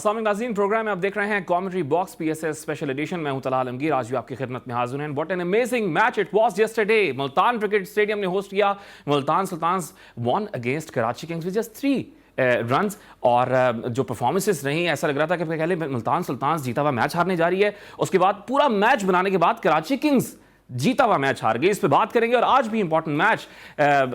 अस्सलाम वालेकुम नाज़रीन, प्रोग्राम में आप देख रहे हैं commentary box PSS special edition. मैं हूं तलाल आलमगीर, आज भी आपकी खिदमत में हाजिर हैं। What an amazing match it was yesterday. Multan cricket stadium ने होस्ट किया। Multan Sultans won against Karachi Kings with just 3 runs. और जो परफॉर्मेंसेस रही, ऐसा लग रहा था कि पहले मुल्तान सुल्तान्स जीता हुआ मैच हारने जा रही है, उसके बाद पूरा मैच बनाने के बाद कराची किंग्स जीता हुआ मैच हार गई। इस पे बात करेंगे। और आज भी इंपॉर्टेंट मैच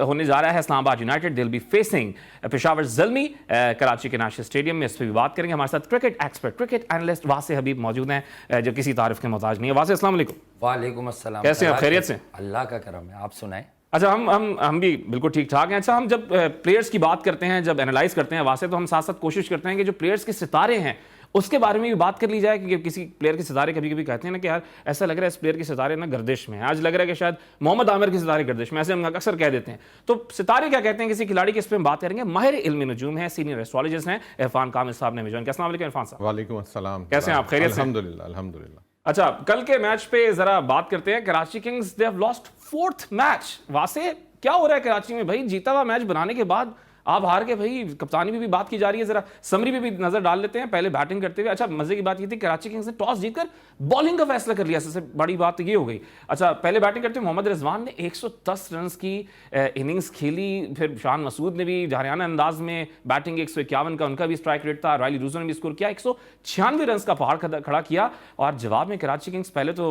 होने जा रहा है। इस्लामाबाद यूनाइटेड दिल बी फेसिंग पेशावर ज़ल्मी कराची के नेशनल स्टेडियम में। इस पे भी बात करेंगे। हमारे साथ क्रिकेट एक्सपर्ट, क्रिकेट एनालिस्ट वासे हबीब मौजूद हैं, जो किसी तारीफ के मोहताज नहीं है। वासे, अस्सलाम वालेकुम। वालेकुम अस्सलाम। कैसे हैं आप? खैरियत से? अल्लाह का करम है, आप सुनाएं। अच्छा, हम भी बिल्कुल ठीक ठाक हैं। अच्छा, हम जब प्लेयर्स की बात करते हैं, जब एनालाइज करते हैं वासे, तो हम साथ साथ कोशिश करते हैं कि जो प्लेयर्स के सितारे हैं उसके बारे में भी बात कर ली जाए। कि किसी प्लेयर के सितारे कभी कभी कहते हैं ना कि यार ऐसा लग रहा है इस प्लेयर के सितारे ना गर्दिश में है। आज लग रहा है कि शायद मोहम्मद आमिर के सितारे गर्दिश में, ऐसे हम अक्सर कह देते हैं। तो सितारे क्या कहते हैं किसी खिलाड़ी के, इस पर हम बात करेंगे। माहिर इल्म नजूम है, सीनियर एस्ट्रोलॉजिस्ट हैं इरफान कामिल साहब ने हमें ज्वाइन किया। अस्सलाम वालेकुम इरफान साहब। वालेकुम अस्सलाम। कैसे हैं आप? खैरियत से? अल्हम्दुलिल्लाह अल्हम्दुलिल्लाह। अच्छा, कल के मैच पे जरा बात करते हैं। Karachi kings they have lost 4th match. Wasay, क्या हो रहा है कराची में भाई? जीता हुआ मैच बनाने के बाद आप हार के भाई। कप्तानी में भी बात की जा रही है, जरा समरी पे भी नजर डाल लेते हैं। पहले बैटिंग करते हुए, अच्छा मजे की बात ये थी कराची किंग्स ने टॉस जीतकर बॉलिंग का फैसला कर लिया। सबसे बड़ी बात ये हो गई। अच्छा, पहले बैटिंग करते हुए मोहम्मद रिजवान ने 110 रन की इनिंग्स खेली। फिर शान मसूद ने भी जहरियाना अंदाज में बैटिंग, 151 का उनका भी स्ट्राइक रेट था। रायली रूजो ने भी स्कोर किया, 196 रन का पहाड़ खड़ा किया। और जवाब में कराची किंग्स पहले तो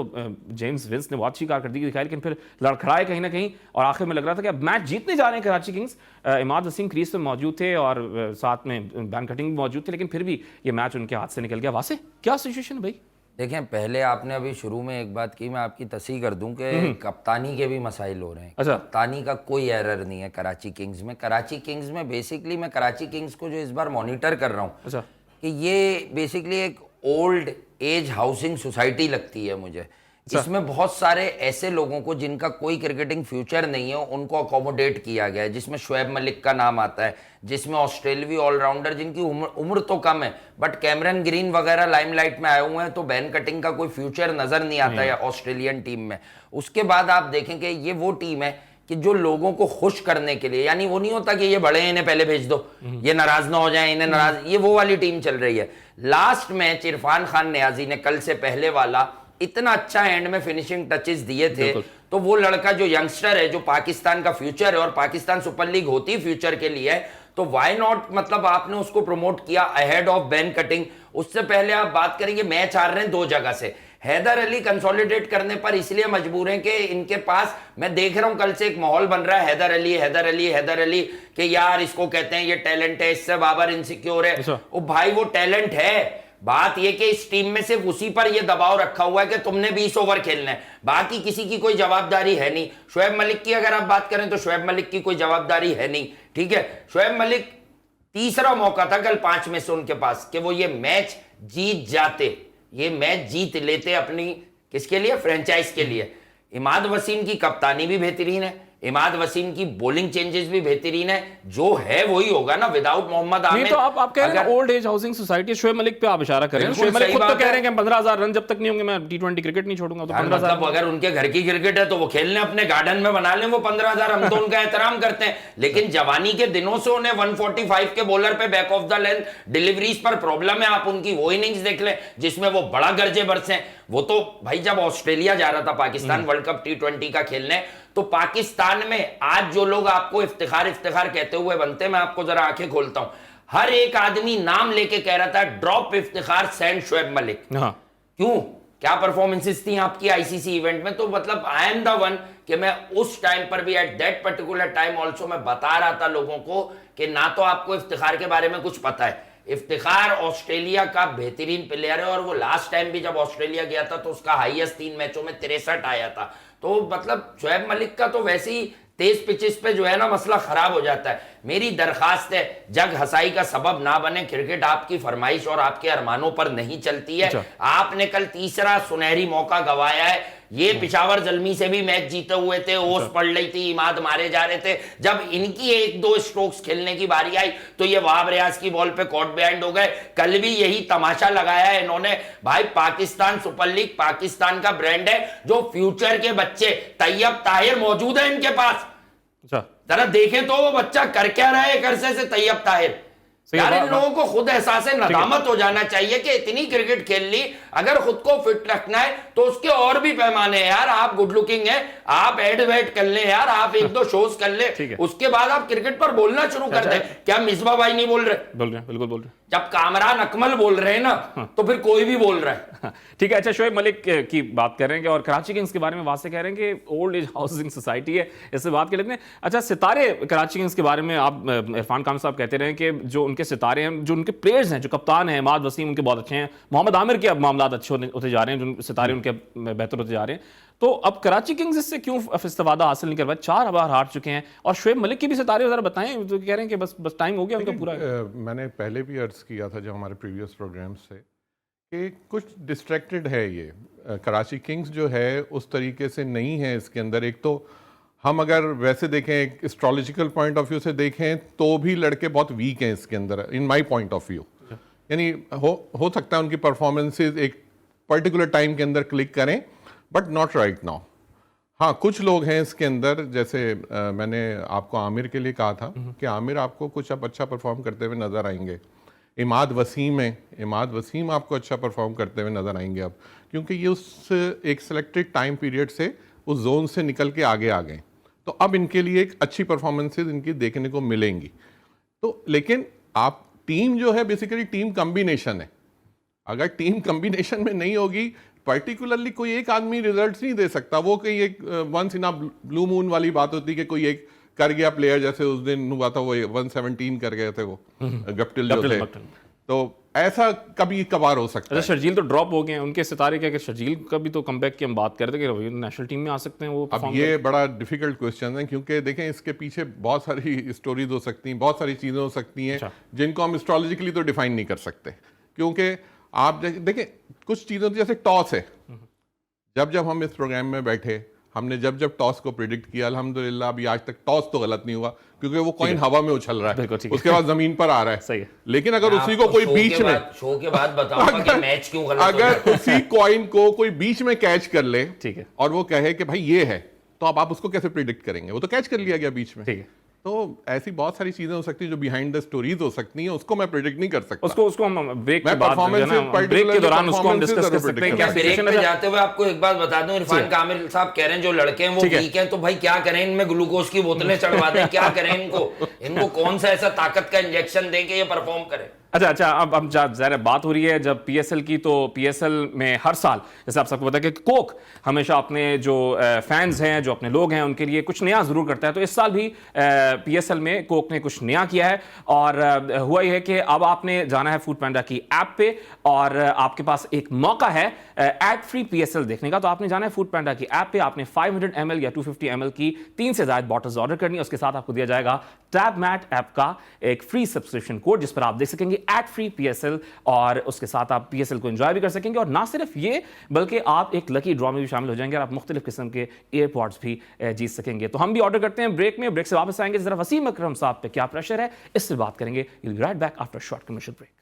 जेम्स विंस ने बहुत अच्छी कारकर्दगी दिखाई, लेकिन फिर लड़खड़ाए कहीं ना कहीं। और आखिर में लग रहा था कि अब मैच जीतने जा रहे हैं कराची किंग्स। इमाद वसीम क्रीज पे मौजूद थे और साथ में बैन कटिंग भी मौजूद थे, लेकिन फिर भी ये मैच उनके हाथ से निकल गया। वासे, क्या सिचुएशन है भाई? देखें, पहले आपने अभी शुरू में एक बात की, मैं आपकी तस्हीह कर दूं कि कप्तानी के भी मसाइल हो रहे हैं। अच्छा। कप्तानी का कोई एरर नहीं है कराची किंग्स में। कराची किंग्स में बेसिकली मैं कराची किंग्स को जो इस बार मॉनिटर कर रहा हूँ, अच्छा, कि ये बेसिकली एक ओल्ड एज हाउसिंग सोसाइटी लगती है मुझे। इसमें बहुत सारे ऐसे लोगों को जिनका कोई क्रिकेटिंग फ्यूचर नहीं है, उनको अकोमोडेट किया गया है, जिसमें शुएब मलिक का नाम आता है, जिसमें ऑस्ट्रेलवी ऑलराउंडर जिनकी उम्र तो कम है बट कैमरन ग्रीन वगैरह लाइमलाइट में आए हुए हैं, तो बैन कटिंग का कोई फ्यूचर नजर नहीं आता है ऑस्ट्रेलियन टीम में। उसके बाद आप देखेंगे ये वो टीम है कि जो लोगों को खुश करने के लिए, यानी वो नहीं होता कि ये बड़े हैं इन्हें पहले भेज दो, ये नाराज ना हो जाए, इन्हें नाराज, ये वो वाली टीम चल रही है। लास्ट मैच इरफान खान नियाजी ने कल से पहले वाला इतना अच्छा एंड में फिनिशिंग टचेस दिए थे, तो वो लड़का जो यंगस्टर है, जो पाकिस्तान का फ्यूचर है, और पाकिस्तान सुपर लीग होती फ्यूचर के लिए, तो व्हाई नॉट, मतलब आपने उसको प्रमोट किया अहेड ऑफ बैन कटिंग। उससे पहले आप बात करेंगे मैच हार रहे हैं 2 जगह से। हैदर अली कंसोलिडेट करने पर इसलिए मजबूर हैं कि इनके पास, मैं देख रहा हूं कल से एक माहौल बन रहा है हैदर अली हैदर अली हैदर अली, कि यार इसको कहते हैं ये टैलेंट है, इससे बाबर इनसिक्योर है। ओ भाई, वो टैलेंट है। बात यह कि इस टीम में सिर्फ उसी पर यह दबाव रखा हुआ है कि तुमने 20 ओवर खेलना है, बाकी किसी की कोई जवाबदारी है नहीं। शुएब मलिक की अगर आप बात करें तो शुएब मलिक की कोई जवाबदारी है नहीं, ठीक है। शुएब मलिक, तीसरा मौका था कल 5 में से उनके पास कि वो ये मैच जीत जाते, ये मैच जीत लेते अपनी, किसके लिए? फ्रेंचाइज के लिए। इमाद वसीम की कप्तानी भी बेहतरीन है, इमाद वसीम की बॉलिंग चेंजेस भी बेहतरीन है, जो है वही होगा ना विदाउट मोहम्मद आमिर। तो आप कह रहे हैं old age housing society, Shoaib Malik पे आप इशारा कर रहे हैं। शुएब मलिक खुद तो कह रहे हैं कि 15,000 रन जब तक नहीं होंगे मैं T20 क्रिकेट नहीं छोड़ूंगा। तो 15,000, मतलब अगर उनके घर की क्रिकेट है तो वो खेलने अपने गार्डन में बना लें वो 15,000, हम तो उनका एहतराम करते हैं। लेकिन जवानी के दिनों से उन्हें 145 के बॉलर पे back of the length deliveries पर प्रॉब्लम है। आप उनकी वो इनिंग्स देख लें जिसमें वो बड़ा गरजे बरसे। वो तो भाई जब ऑस्ट्रेलिया जा रहा था पाकिस्तान वर्ल्ड कप T20 का खेलने, तो पाकिस्तान में आज जो लोग आपको इफ्तिखार कहते हुए बनते, मैं आपको जरा आंखें खोलता हूं, हर एक आदमी नाम लेके कह रहा था ड्रॉप इफ्तिखार सेंड शुएब मलिक। क्यों? क्या परफॉर्मेंसेस थी आपकी आईसीसी इवेंट में? तो मतलब आई एम द वन कि मैं उस टाइम पर भी, at that particular time also, मैं बता रहा था लोगों को कि ना तो आपको इफ्तिखार के बारे में कुछ पता है। इफ्तिखार ऑस्ट्रेलिया का बेहतरीन प्लेयर है, और वो लास्ट टाइम भी जब ऑस्ट्रेलिया गया था तो उसका हाईएस्ट 3 मैचों में 63 आया था। तो मतलब शुएब मलिक का तो वैसे ही तेज पिचेस पे जो है ना मसला खराब हो जाता है। मेरी दरखास्त है, जग हसाई का सबब ना बने। क्रिकेट आपकी फरमाइश और आपके अरमानों पर नहीं चलती है। आपने कल तीसरा सुनहरी मौका गवाया है। ये पिशावर जल्मी से भी मैच जीते हुए थे, ओस पड़ रही थी, इमाद मारे जा रहे थे, जब इनकी एक दो स्ट्रोक्स खेलने की बारी आई तो ये वहाब रियाज की बॉल पे कॉट बिहाइंड हो गए। कल भी यही तमाशा लगाया है इन्होंने। भाई पाकिस्तान सुपर लीग पाकिस्तान का ब्रांड है, जो फ्यूचर के बच्चे तैयब ताहिर मौजूद है इनके पास। अच्छा, जरा देखें तो वो बच्चा कर क्या रहा है एक अरसे से तैयब ताहिर। यार इन लोगों को खुद एहसास नदामत हो जाना चाहिए कि इतनी क्रिकेट खेल ली, अगर खुद को फिट रखना है तो उसके और भी पैमाने हैं यार। आप गुड लुकिंग है, आप एड वेट कर ले यार, आप एक दो शोज कर ले, उसके बाद आप क्रिकेट पर बोलना शुरू कर दे। क्या मिसबा भाई नहीं बोल रहे? बोल रहे हैं, बिल्कुल बोल रहे हैं। जब कामरान अकमल बोल रहे हैं ना, तो फिर कोई भी बोल रहा है। ठीक है। अच्छा, शोएब मलिक की बात कर रहे हैं और कराची किंग्स के बारे में वासे कह रहे हैं कि ओल्ड एज हाउसिंग सोसाइटी है, इससे बात कर लेते हैं। अच्छा, सितारे कराची किंग्स के बारे में आप इरफान खान साहब कहते रहे कि जो उनके सितारे हैं, जो उनके प्लेयर्स हैं, जो कप्तान हैं, इमाद वसीम उनके बहुत अच्छे हैं, मोहम्मद आमिर के अब मामला अच्छे होते जा रहे हैं, जो सितारे उनके बेहतर होते जा रहे हैं। तो अब कराची किंग्स इससे क्यों इस्तेफादा हासिल नहीं कर पाए? 4 बार हार चुके हैं। और शोएब मलिक की भी सितारे जरा बताएं, तो कह रहे हैं कि बस टाइम हो गया उनका पूरा। मैंने पहले भी अर्ज किया था जब हमारे प्रीवियस प्रोग्राम से कि कुछ डिस्ट्रैक्टेड है ये कराची किंग्स जो है, उस तरीके से नहीं है इसके अंदर। एक तो हम अगर वैसे देखें, एक एस्ट्रोलॉजिकल पॉइंट ऑफ व्यू से देखें तो भी लड़के बहुत वीक हैं इसके अंदर, in my point of view. यानी हो सकता है उनकी परफॉर्मेंसेज एक पर्टिकुलर टाइम के अंदर क्लिक करें, बट नॉट राइट नाउ। हाँ, कुछ लोग हैं इसके अंदर, जैसे मैंने आपको आमिर के लिए कहा था कि आमिर आपको कुछ अब अच्छा परफॉर्म करते हुए नजर आएंगे। इमाद वसीम है, इमाद वसीम आपको अच्छा परफॉर्म करते हुए नजर आएंगे अब, क्योंकि ये उस एक सिलेक्टेड टाइम पीरियड से उस जोन से निकल के आगे आ गए, तो अब इनके लिए एक अच्छी परफॉर्मेंसेज इनकी देखने को मिलेंगी। तो लेकिन आप टीम जो है बेसिकली टीम कॉम्बिनेशन है, अगर टीम कॉम्बिनेशन में नहीं होगी, पर्टिकुलरली कोई एक आदमी रिजल्ट्स नहीं दे सकता। वो कोई एक once in a blue moon वाली बात होती है कि कोई एक कर गया प्लेयर, जैसे उस दिन हुआ था वो 117 कर गए थे वो गप्टिल जो थे, तो ऐसा कभी कभार हो सकता है। शर्जील तो ड्रॉप हो गए हैं, उनके सितारे क्या, शर्जील का भी तो कमबैक की हम बात कर रहे थे कि नेशनल टीम में आ सकते हैं वो। अब ये बड़ा डिफिकल्ट क्वेश्चन है, क्योंकि देखें इसके पीछे बहुत सारी स्टोरीज हो सकती हैं, बहुत सारी चीज़ें हो सकती हैं जिनको हम एस्ट्रोलॉजिकली तो डिफाइन नहीं कर सकते। क्योंकि आप देखें कुछ चीज़ें जैसे टॉस है, जब हम इस प्रोग्राम में बैठे, हमने जब टॉस को प्रिडिक्ट किया, अल्हम्दुलिल्लाह अभी आज तक टॉस तो गलत नहीं हुआ, क्योंकि वो कॉइन हवा में उछल रहा है, उसके बाद जमीन पर आ रहा है। सही है। लेकिन अगर उसी को कोई बीच में शो के बाद बताऊंगा कि मैच क्यों गलत हो अगर जाता है। उसी कॉइन को कोई बीच में कैच कर ले, ठीक है, और वो कहे कि भाई ये है, तो अब आप उसको कैसे प्रिडिक्ट करेंगे? वो तो कैच कर लिया गया बीच में। ठीक है। तो ऐसी बहुत सारी चीजें हो सकती है जो बिहाइंड द स्टोरीज हो सकती हैं, उसको मैं प्रिडिक्ट नहीं कर सकता। उसको हम ब्रेक के बाद, ब्रेक के दौरान उसको हम डिस्कस कर सकते हैं। क्या ब्रेक पे जाते हुए आपको एक बात बता दूं, इरफान कामिल साहब कह रहे हैं जो लड़के हैं वो वीक हैं, तो भाई क्या करें, इनमें ग्लूकोज की बोतलें चढ़वा दें, क्या करें इनको कौन सा ऐसा ताकत का इंजेक्शन दें कि ये परफॉर्म करे? अच्छा, अब हम ज़ाहिर बात हो रही है जब पीएसएल की, तो पीएसएल में हर साल जैसे आप सबको पता है कि कोक हमेशा अपने जो फैंस हैं, जो अपने लोग हैं, उनके लिए कुछ नया ज़रूर करता है। तो इस साल भी पीएसएल में कोक ने कुछ नया किया है, और हुआ यह है कि अब आपने जाना है फूड पैंडा की ऐप पे, और आपके पास एक मौका है एड फ्री पीएसएल देखने का। तो आपने जाना है फूड पैंडा की ऐप पे, आपने 500 ml या 250 ml की 3 से ज़्यादा बॉटल्स ऑर्डर करनी है। उसके साथ आपको दिया जाएगा टैब मैट ऐप का एक फ्री सब्सक्रिप्शन कोड, जिस पर आप देख सकेंगे एड फ्री पीएसएल, और उसके साथ आप पीएसएल को एंजॉय भी कर सकेंगे। और ना सिर्फ ये, बल्कि आप एक लकी ड्रॉ में भी शामिल हो जाएंगे और आप मुख्तलिफ किस्म के एयरपॉड्स भी जीत सकेंगे। तो हम भी ऑर्डर करते हैं ब्रेक में, ब्रेक से वापस आएंगे, जरा वसीम अकरम साहब पे क्या प्रेशर है इससे बात करेंगे। You'll be right back after a short commercial break.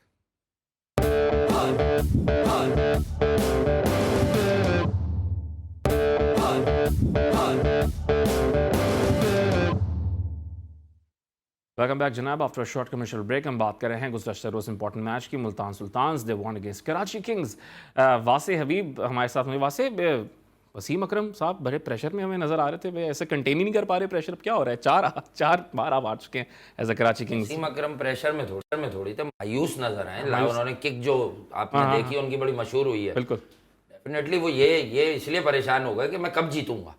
Welcome back जनाब, आफ्टर शॉर्ट कमर्शियल ब्रेक हम बात कर रहे हैं गुज़श्ता रोज़ इंपॉर्टेंट मैच की। Multan sultans they won against Karachi kings. Wasay Habib हमारे साथ में। वासे, वसीम अकरम साहब बड़े प्रेशर में हमें नजर आ रहे थे, वे ऐसे कंटेन ही नहीं कर पा रहे प्रेशर। क्या हो रहा है? चार बार आप आ चुके हैं as a Karachi Kings. Wasim Akram pressure में थोड़ी थे, मायूस नजर आए। उन्होंने किक जो आपने देखी उनकी बड़ी मशहूर हुई है। बिल्कुल, डेफिनेटली वो ये इसलिए परेशान हो गए कि मैं कब जीतूंगा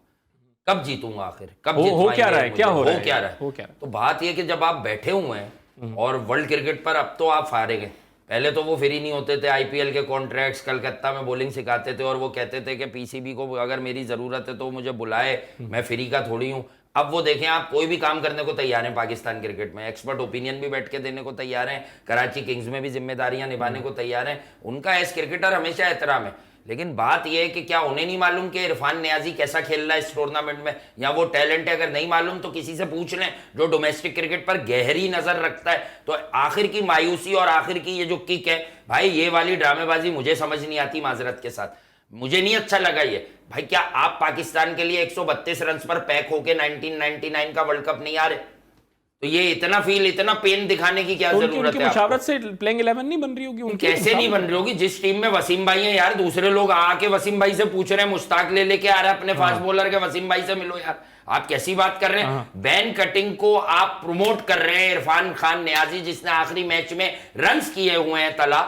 आखिर, कब हो क्या रहा है, क्या हो रहा है। तो बात ये कि जब आप बैठे हुए हैं और वर्ल्ड क्रिकेट पर अब तो आप फारिग हैं। पहले तो वो फ्री नहीं होते थे, आईपीएल के कॉन्ट्रैक्ट्स, कलकत्ता में बॉलिंग सिखाते थे और वो कहते थे कि पीसीबी को अगर मेरी जरूरत है तो मुझे बुलाए, मैं फ्री का थोड़ी हूँ। अब वो देखें, आप कोई भी काम करने को तैयार हैं पाकिस्तान क्रिकेट में, एक्सपर्ट ओपिनियन भी बैठ के देने को तैयार हैं, कराची किंग्स में भी जिम्मेदारियां निभाने को तैयार हैं। उनका एज क्रिकेटर हमेशा एहतराम है, लेकिन बात यह है कि क्या उन्हें नहीं मालूम कि इरफान नियाजी कैसा खेल रहा है इस टूर्नामेंट में, या वो टैलेंट है? अगर नहीं मालूम तो किसी से पूछ लें जो डोमेस्टिक क्रिकेट पर गहरी नजर रखता है। तो आखिर की मायूसी और आखिर की ये जो किक है भाई, ये वाली ड्रामेबाजी मुझे समझ नहीं आती, माजरत के साथ मुझे नहीं अच्छा लगा ये। भाई क्या आप पाकिस्तान के लिए 132 रन पर पैक होके 1999 का वर्ल्ड कप नहीं आ रहे? तो ये इतना फील, इतना पेन दिखाने की क्या तो जरूरत है? मुशावरत से प्लेइंग 11 नहीं बन रही होगी उनकी? कैसे नहीं बन रही होगी? जिस टीम में वसीम भाई है यार, दूसरे लोग आके वसीम भाई से पूछ रहे हैं, मुश्ताक ले लेके आ रहा है अपने फास्ट बॉलर के, वसीम भाई से मिलो यार। आप कैसी बात कर रहे हैं? बैन कटिंग को आप प्रमोट कर रहे हैं। इरफान खान नियाजी जिसने आखिरी मैच में रन्स किए हुए हैं तला,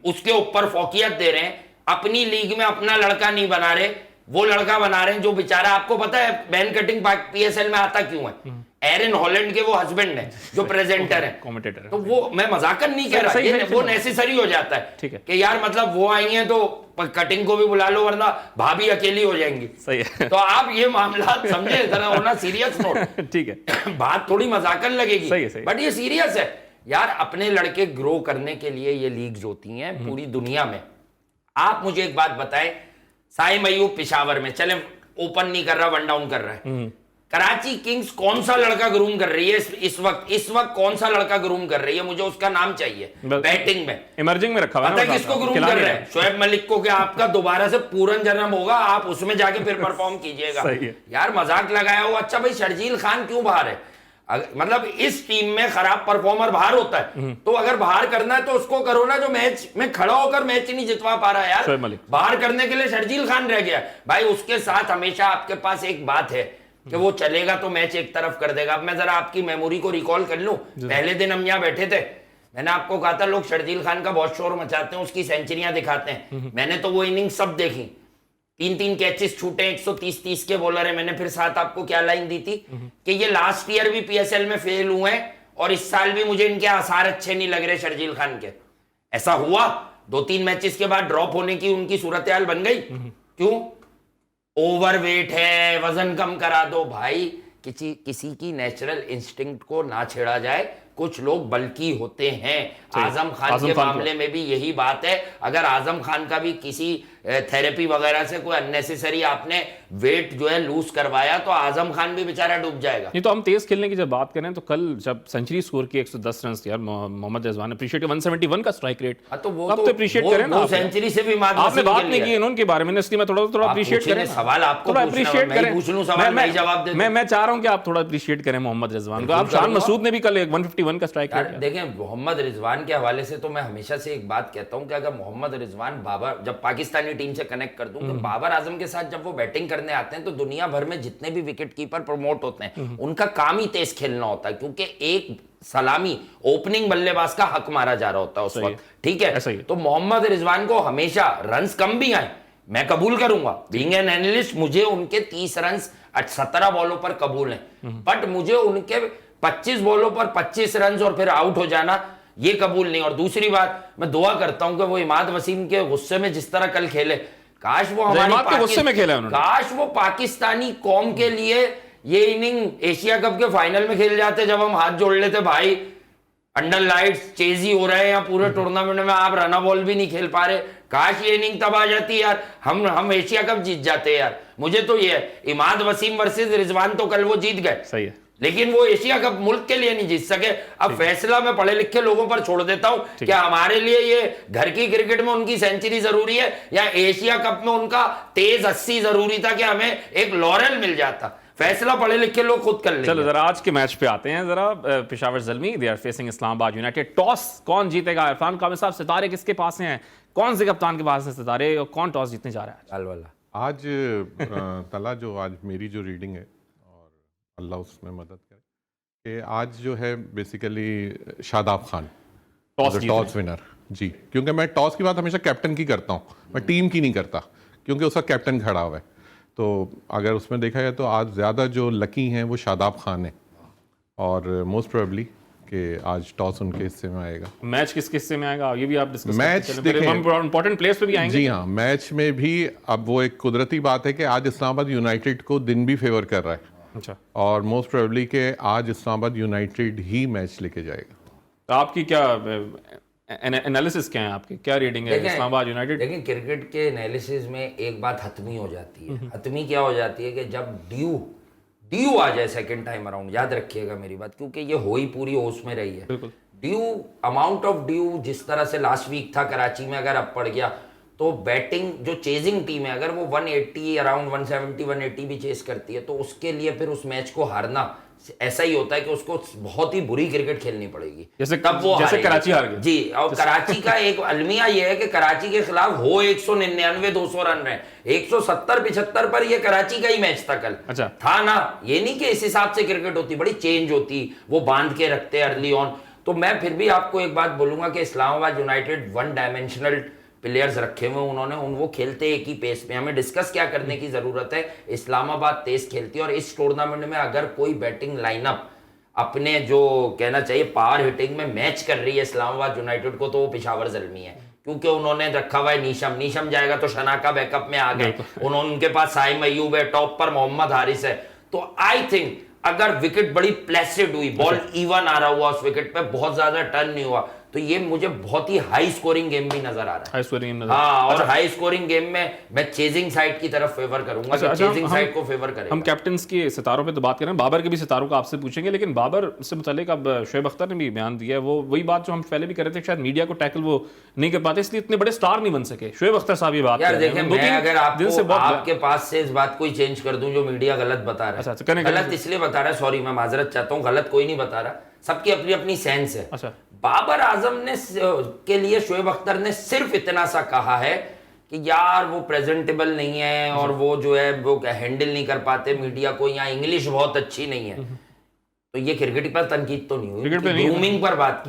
उसके ऊपर फोकियत दे रहे हैं। अपनी लीग में अपना लड़का नहीं बना रहे, वो लड़का बना रहे हैं जो बेचारा, आपको पता है बैन कटिंग पीएसएल में आता क्यों है? एरन हॉलैंड के वो हस्बैंड है जो प्रेजेंटर है, कमेंटेटर। तो वो, मैं मजाकन नहीं कह रहा, ये वो नेसेसरी हो जाता है। ठीक है कि यार मतलब वो आई हैं तो कटिंग को भी बुला लो वरना भाभी अकेली हो जाएंगी। सही है। तो आप ये मामला समझे, जरा होना सीरियस नोट। ठीक है, बात थोड़ी मजाकन लगेगी, सही है। बट ये सीरियस है यार। अपने लड़के ग्रो करने के लिए ये लीग्स होती हैं पूरी दुनिया में। आप मुझे एक बात बताएं, साइम अय्यूब पेशावर में, चले ओपन नहीं कर रहा, वन डाउन कर रहा है, कराची किंग्स कौन सा लड़का ग्रूम कर रही है इस वक्त कौन सा लड़का ग्रूम कर रही है? मुझे उसका नाम चाहिए बैटिंग में, इमर्जिंग में रखा हुआ है। पता है किसको ग्रूम कर रहे हैं? शोएब मलिक को। क्या आपका दोबारा से पूरन जन्म होगा, आप उसमें जाके फिर परफॉर्म कीजिएगा। यार मजाक लगाया हो। अच्छा भाई शर्जील खान क्यों बाहर है? मतलब इस टीम में खराब परफॉर्मर बाहर होता है, तो अगर बाहर करना है तो उसको करो ना जो मैच में खड़ा होकर मैच नहीं जितवा पा रहा है यार। बाहर करने के लिए शर्जील खान रह गया भाई। उसके साथ हमेशा आपके पास एक बात है कि वो चलेगा तो मैच एक तरफ कर देगा। अब मैं जरा आपकी मेमोरी को रिकॉल कर लूं, पहले दिन हम यहाँ बैठे थे, मैंने आपको कहा था लोग शर्जील खान का बहुत शोर मचाते हैं, उसकी सेंचुरियां दिखाते हैं। मैंने तो वो इनिंग सब देखी, 3-3 कैचेस छूटे, 130 के बॉलर है। मैंने फिर साथ आपको क्या लाइन दी थी कि ये लास्ट ईयर भी पीएसएल में फेल हुए हैं और इस साल भी मुझे इनके आसार अच्छे नहीं लग रहे शर्जील खान के। ऐसा हुआ, 2-3 मैचेस के बाद ड्रॉप होने की उनकी सूरत हाल बन गई। क्यों? ओवरवेट है, वजन कम करा दो। भाई किसी की नेचुरल इंस्टिंक्ट को ना छेड़ा जाए। कुछ लोग बल्कि होते हैं। आजम खान के मामले में भी यही बात है। अगर आजम खान का भी किसी थेरेपी वगैरह से कोई अननेसेसरी आपने वेट जो है लूज करवाया तो आजम खान भी बेचारा डूब जाएगा। नहीं तो हम तेज खेलने की जब बात करें तो कल जब सेंचुरी स्कोर की 110 रन यार मोहम्मद रिजवान, अप्रिशिएट 171 का स्ट्राइक रेट, तो वो तो अप्रिशिएट करें ना। सेंचुरी से भी आपने बात नहीं की उनके बारे में, इसलिए मैं थोड़ा अप्रिशिएट करें। सवाल आपको अप्रिशिएट करें, पूछ लूं सवाल, मैं जवाब दे। मैं चाह रहा हूं कि आप थोड़ा अप्रिशिएट करें मोहम्मद रिजवान को। आप शान मसूद ने भी कल 151 का स्ट्राइक रेट। देखें मोहम्मद रिजवान के हवाले से तो मैं हमेशा से एक बात कहता हूं कि अगर मोहम्मद रिजवान बाबर, जब पाकिस्तानी टीम से कनेक्ट कर दूं कि बाबर आजम के साथ जब वो बैटिंग करने आते हैं तो दुनिया भर में जितने भी विकेट कीपर प्रमोट होते हैं उनका काम ही तेज खेलना होता है, क्योंकि एक सलामी ओपनिंग बल्लेबाज का हक मारा जा रहा होता है उस वक्त। ठीक है, तो मोहम्मद रिजवान को हमेशा रन्स कम भी आए, मैं कबूल करूंगा, बीइंग एन एनालिस्ट मुझे उनके 30 रन 17 बॉलों पर कबूल हैं, बट मुझे उनके 25 बॉलों पर 25 रन और फिर आउट हो जाना ये कबूल नहीं। और दूसरी बात, मैं दुआ करता हूं कि वो इमाद वसीम के गुस्से में जिस तरह कल खेले, काश वो हमारे गुस्से में खेला उन्होंने, काश वो पाकिस्तानी कौम के लिए ये इनिंग एशिया कप के फाइनल में खेल जाते, जब हम हाथ जोड़ लेते भाई अंडर लाइट्स चेजी हो रहे हैं या पूरे टूर्नामेंट में आप रना बॉल भी नहीं खेल पा रहे। काश ये इनिंग तब आ जाती यार, हम एशिया कप जीत जाते यार। मुझे तो ये है, इमाद वसीम वर्सेस रिजवान तो कल वो जीत गए, सही है, लेकिन वो एशिया कप मुल्क के लिए नहीं जीत सके। अब फैसला मैं पढ़े लिखे लोगों पर छोड़ देता हूं, क्या हमारे लिए ये घर की क्रिकेट में उनकी सेंचुरी जरूरी है या एशिया कप में उनका तेज 80 जरूरी था कि हमें एक लॉरेल मिल जाता। फैसला पढ़े लिखे लोग खुद कर लेंगे। चलो जरा आज के मैच पे आते हैं। जरा Peshawar Zalmi, they are facing Islamabad United. Toss कौन जीतेगा? इरफान कामिल साहब, सितारे किसके पास हैं? कौन से कप्तान के पास हैं सितारे और कौन टॉस जीतने जा रहा है? आज तला जो आज मेरी जो रीडिंग है, और अल्लाह उसमें मदद करे, कि आज जो है basically Shadab Khan toss winner जी, क्योंकि मैं टॉस की बात हमेशा कैप्टन की करता हूँ, मैं टीम की नहीं करता, क्योंकि उसका कैप्टन खड़ा हुआ है। तो अगर उसमें देखा जाए तो आज ज़्यादा जो लकी हैं वो शादाब खान है, और मोस्ट प्रोबेबली कि आज टॉस उनके हिस्से में आएगा। मैच किस हिस्से में आएगा ये भी आप डिस्कस मैच देखें, इंपॉर्टेंट प्लेस पे भी आएंगे। जी हाँ, मैच में भी अब वो एक कुदरती बात है कि आज इस्लामाबाद यूनाइटेड को दिन भी फेवर कर रहा है। अच्छा, और मोस्ट प्रोबेबली कि आज इस्लामाबाद यूनाइटेड ही मैच लेके जाएगा। तो आपकी क्या एनालिसिस क्या है आपके, क्या रीडिंग है इस्लामाबाद यूनाइटेड? लेकिन क्रिकेट के एनालिसिस में एक बात हतमी हो जाती है। हतमी क्या हो जाती है कि जब ड्यू आ जाए सेकंड टाइम अराउंड, याद रखिएगा मेरी बात, क्योंकि ये हो ही पूरी होश में रही है। ड्यू, अमाउंट ऑफ ड्यू जिस तरह से लास्ट वीक था कराची में, अगर अब पड़ गया तो बैटिंग जो चेजिंग टीम है, अगर वो 180 अराउंड 170 180 भी चेस करती है, तो उसके लिए फिर उस मैच को हारना ऐसा ही होता है कि उसको बहुत ही बुरी क्रिकेट खेलनी पड़ेगी, जैसे तब वो जैसे कराची हार गई। जी, और कराची का एक अलमिया ये है कि कराची के खिलाफ हो 199 200 रन रहे, 170 75 पर ये कराची का ही मैच था कल। अच्छा था ना, ये नहीं कि इस हिसाब से क्रिकेट होती, बड़ी चेंज होती, वो बांध के रखते अर्ली ऑन। तो मैं फिर भी आपको एक बात बोलूंगा कि Islamabad United one dimensional players रखे हुए उन्होंने, वो खेलते एक ही पेस पे। हमें डिस्कस क्या करने की जरूरत है, इस्लामाबाद तेज खेलती है, और इस टूर्नामेंट में अगर कोई बैटिंग लाइनअप अपने जो कहना चाहिए पावर हिटिंग में मैच कर रही है इस्लामाबाद यूनाइटेड को, तो वो पेशावर ज़ल्मी है, क्योंकि उन्होंने रखा हुआ है नीशम जाएगा तो शनाका बैकअप में आ गए, उनके पास साइम अय्यूब है, टॉप पर मोहम्मद हारिस है। तो आई थिंक अगर विकेट बड़ी प्लेसिड हुई, बॉल इवन आ रहा हुआ उस विकेट पे, बहुत ज्यादा टर्न नहीं हुआ, तो ये मुझे बहुत ही हाई स्कोरिंग गेम भी नजर आ रहा है। हाई स्कोरिंग गेम हाँ, और हाई स्कोरिंग गेम में मैं चेजिंग साइड की तरफ फेवर करूंगा, चेजिंग साइड को फेवर करेगा। हम कैप्टन्स के सितारों पे तो बात करें, बाबर के भी सितारों का आपसे पूछेंगे, लेकिन बाबर से मुतालिक अब शोएब अख्तर ने भी बयान दिया है, वो वही बात जो हम पहले भी कर रहे थे, शायद मीडिया को टैकल वो नहीं कर पाते, इसलिए इतने बड़े स्टार नहीं बन सके। शोएब अख्तर साहब ये बात यार देखिए, मैं अगर आपके पास से इस बात को ही चेंज कर दूं जो मीडिया गलत बता रहा है, गलत इसलिए बता रहा है, सॉरी मैं माजरत चाहता हूं, गलत कोई नहीं बता रहा, सबकी अपनी अपनी सेंस है। अच्छा, बाबर आजम ने के लिए शोएब अख्तर ने सिर्फ इतना सा कहा है कि यार वो प्रेजेंटेबल नहीं है, और वो जो है वो हैंडल नहीं कर पाते मीडिया को, यहाँ इंग्लिश बहुत अच्छी नहीं है। तो ये क्रिकेट पर तनकीद तो नहीं हुई, ग्रूमिंग पर बात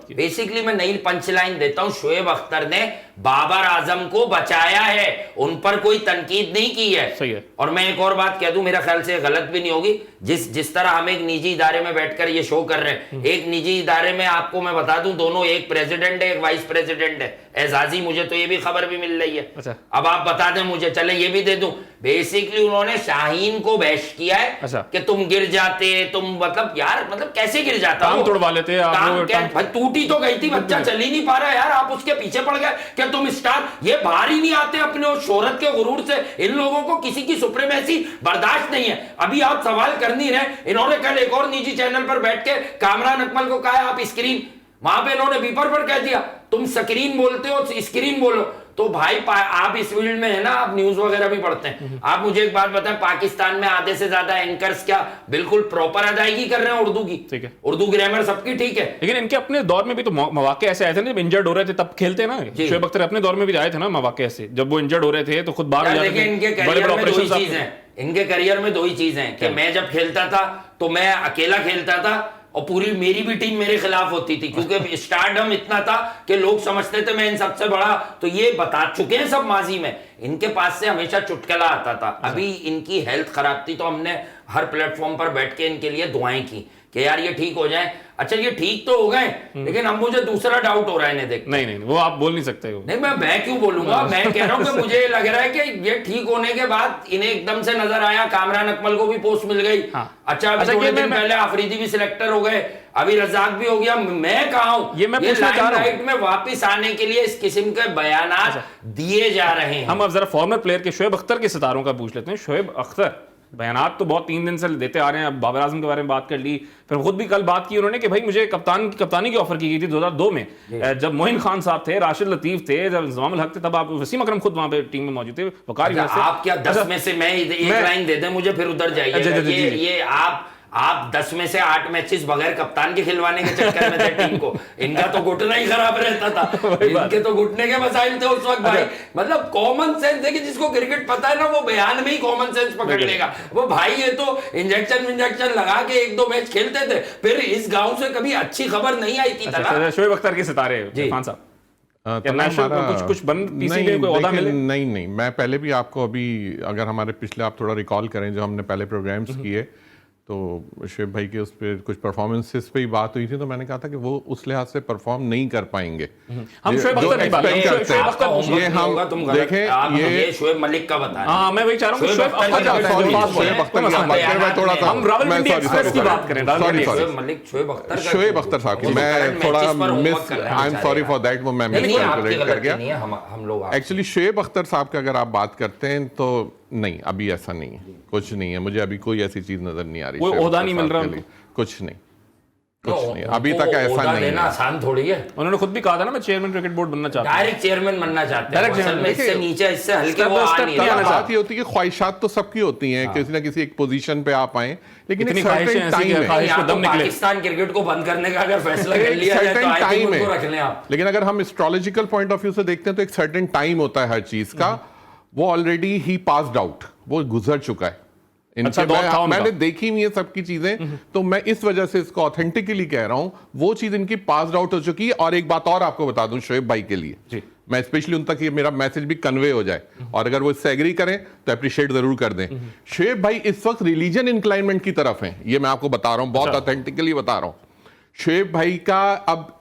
की। बेसिकली मैं नई पंचलाइन देता हूं, शोएब अख्तर ने बाबर आजम को बचाया है, उन पर कोई तनकीद नहीं की है। सही है। और मैं एक और बात कह दूं, मेरा ख्याल से गलत भी नहीं होगी, जिस तरह हम एक निजी इदारे में बैठकर ये शो कर रहे हैं, एक निजी इदारे में आपको मैं बता दूं, दोनों एक प्रेसिडेंट है एक वाइस प्रेसिडेंट है, एजाजी, मुझे तो ये भी खबर भी मिल रही है। अच्छा। अब आप बता दें मुझे, चले ये भी दे दूं, बेसिकली उन्होंने शाहीन को बहस किया है। अच्छा। कि तुम गिर जाते, तुम मतलब यार मतलब कैसे गिर जाता, टांग तोड़वा लेते भाई, टूटी तो गई थी, बच्चा चल ही नहीं पा रहा यार, आप उसके पीछे पड़ गए कि तुम स्टार, ये बाहर ही नहीं आते अपने उस शोहरत के गुरूर से। इन लोगों को किसी की सुप्रीमेसी बर्दाश्त नहीं है। अभी आप सवाल कर नहीं रहे, इन्होंने कल एक और निजी चैनल पर बैठ के कामरान अकमल को कहा आप स्क्रीन, वहां पे इन्होंने बीपर पर कह दिया तुम स्क्रीन बोलते हो, स्क्रीन बोलो। तो भाई आप इस फील्ड में है ना, आप न्यूज वगैरह भी पढ़ते हैं, आप मुझे एक बात बताएं, पाकिस्तान में आधे से ज्यादा एंकर्स क्या बिल्कुल प्रॉपर अदायगी कर रहे हैं उर्दू की? ठीक है, उर्दू ग्रामर सबकी ठीक है, लेकिन इनके अपने दौर में भी तो मौके ऐसे आए थे ना, जब इंजर्ड हो रहे थे तब खेलते ना। शोएब अख्तर अपने दौर में भी आए थे ना मौके ऐसे, जब वो इंजर्ड हो रहे थे तो खुद बाहर इनके करियर में दो ही चीज है, इनके करियर में दो ही चीज है कि मैं जब खेलता था तो मैं अकेला खेलता था, और पूरी मेरी भी टीम मेरे खिलाफ होती थी, क्योंकि स्टारडम इतना था कि लोग समझते थे मैं इन सबसे बड़ा। तो ये बता चुके हैं सब माजी में, इनके पास से हमेशा चुटकुला आता था। अभी इनकी हेल्थ खराब थी तो हमने हर प्लेटफॉर्म पर बैठ के इनके लिए दुआएं की कि यार ये ठीक हो जाए। अच्छा ये ठीक तो हो गए, लेकिन अब मुझे दूसरा डाउट हो रहा है इन्हें देख। नहीं वो आप बोल नहीं सकते हो। नहीं मैं क्यों बोलूंगा, मैं कह रहा हूं कि मुझे लग रहा है कि ये ठीक होने के बाद इन्हें एकदम से नजर आया, कामरान अकमल को भी पोस्ट मिल गई। हाँ। अच्छा थोड़े दिन पहले आफरीदी भी सिलेक्टर हो गए, अभी रजाक भी हो गया। मैं कहा हूं ये लाइमलाइट में वापिस आने के लिए इस किस्म के बयानात दिए जा रहे हैं। हम अब जरा फॉर्मर प्लेयर के शोएब अख्तर के सितारों का पूछ लेते हैं। शोएब अख्तर बयानात तो बहुत 3 दिन से देते आ रहे हैं, अब बाबर आजम के बारे में बात कर ली, फिर खुद भी कल बात की उन्होंने कि भाई मुझे कप्तानी की ऑफर की गई थी 2002 में, जब मोइन खान साहब थे, राशिद लतीफ थे, जब जमामुल हक थे, तब आप वसीम अकरम खुद वहां पे टीम में मौजूद थे। आप क्या 10 में से मैं एक लाइन दे दें मुझे, फिर उधर जाइए। ये आप 10 में से 8 मैचेस बगैर कप्तान के खिलवाने के चक्कर में थे टीम को। इनका तो घुटना ही खराब रहता था, इनके तो घुटने के मसाइल थे उस वक्त भाई। मतलब कॉमन सेंस है कि जिसको क्रिकेट पता है ना, वो बयान में ही कॉमन सेंस पकड़ लेगा। वो भाई ये तो इंजेक्शन लगा के 1-2 मैच खेलते थे, फिर इस गांव से कभी अच्छी खबर नहीं आई थी। शोएब अख्तर के सितारे खान साहब कुछ बन पीसीबी को ओहदा मिले? नहीं, मैं पहले भी आपको अभी अगर हमारे पिछले आप थोड़ा रिकॉल करें जो हमने पहले प्रोग्राम्स किए, तो शुएब भाई के उस पर कुछ परफॉर्मेंसेस पे ही बात हुई थी, तो मैंने कहा था कि वो उस लिहाज से परफॉर्म नहीं कर पाएंगे। हम शुएब अख्तर की बात expect करते हैं। आपका homework ये नहीं हम होगा, तुम गलत- देखें, आप ये मुझे शोएब मलिक का बता रहे हैं। हाँ, मैं वही चाह रहा हूँ कि शोएब शुएब अख्तर अख्तर का का सॉरी, जो बात शुएब अख्तर की बोले, बात कर, मैं थोड़ा सा हम रावल मैं इंडी सॉरी एक्सप्रेस की बात करें, रावल सॉरी इंडी सॉरी शोएब मलिक शोएब अख्तर का शुएब अख्तर साहब की, वो मैं current थोड़ा matches पर homework मिस कर रहे हैं आई एम सॉरी बेचारे। फॉर दैट, वो मैं नहीं, आपकी मिस कर गलती गया। नहीं है, हम लोग एक्चुअली शुएब अख्तर साहब का अगर आप बात करते हैं तो नहीं, अभी ऐसा नहीं है, कुछ नहीं है, मुझे अभी कोई ऐसी चीज नजर नहीं आ रही। कोई शुएब ओहदा अख्तर नहीं मिल साहब रहा के लिए। उनको? कुछ नहीं, अभी तक ऐसा ओहदा नहीं देना है। आसान थोड़ी है। उन्होंने खुद भी कहा था ना, मैं चेयरमैन क्रिकेट बोर्ड बनना चाहता हूँ। डायरेक्ट चेयरमैन बनना चाहते हैं, Direct असल में chairman, इससे नीचे इससे हल्के step वो by आ step नहीं नहीं रहा। आना बात ये होती है कि ख्वाहिशात तो सबकी होती हैं, किसी ना किसी एक पोजीशन पे आप आए, लेकिन इतनी एक ख्वाहिशें सर्टेन ऐसी कि टाइम है, ख्वाहिश या पे तो दम निकले। पाकिस्तान क्रिकेट को बंद करने का अगर फैसला कर एक लिया जाए तो सर्टेन आई थिंक टाइम उनको है। रख लें आप। लेकिन अगर हम एस्ट्रोलॉजिकल पॉइंट ऑफ व्यू से देखते हैं तो एक सर्टेन टाइम होता है हर चीज का, वो ऑलरेडी ही पास्ड आउट, वो गुजर चुका है। अच्छा, दौर था उनका। मैंने देखी हुई है सबकी चीजें, तो मैं इस वजह से इसको ऑथेंटिकली कह रहा हूं, वो चीज इनकी पास्ड आउट हो चुकी है। और एक बात और आपको बता दूं शुएब भाई के लिए, जी। मैं स्पेशली उन तक ये मेरा मैसेज भी कन्वे हो जाए, और अगर वो इससे एग्री करें तो अप्रिशिएट जरूर कर दें। शुएब भाई इस वक्त रिलीजन इंक्लाइनमेंट की तरफ हैं, ये मैं आपको बता रहा हूं, बहुत ऑथेंटिकली बता रहा हूं। शुएब भाई का अब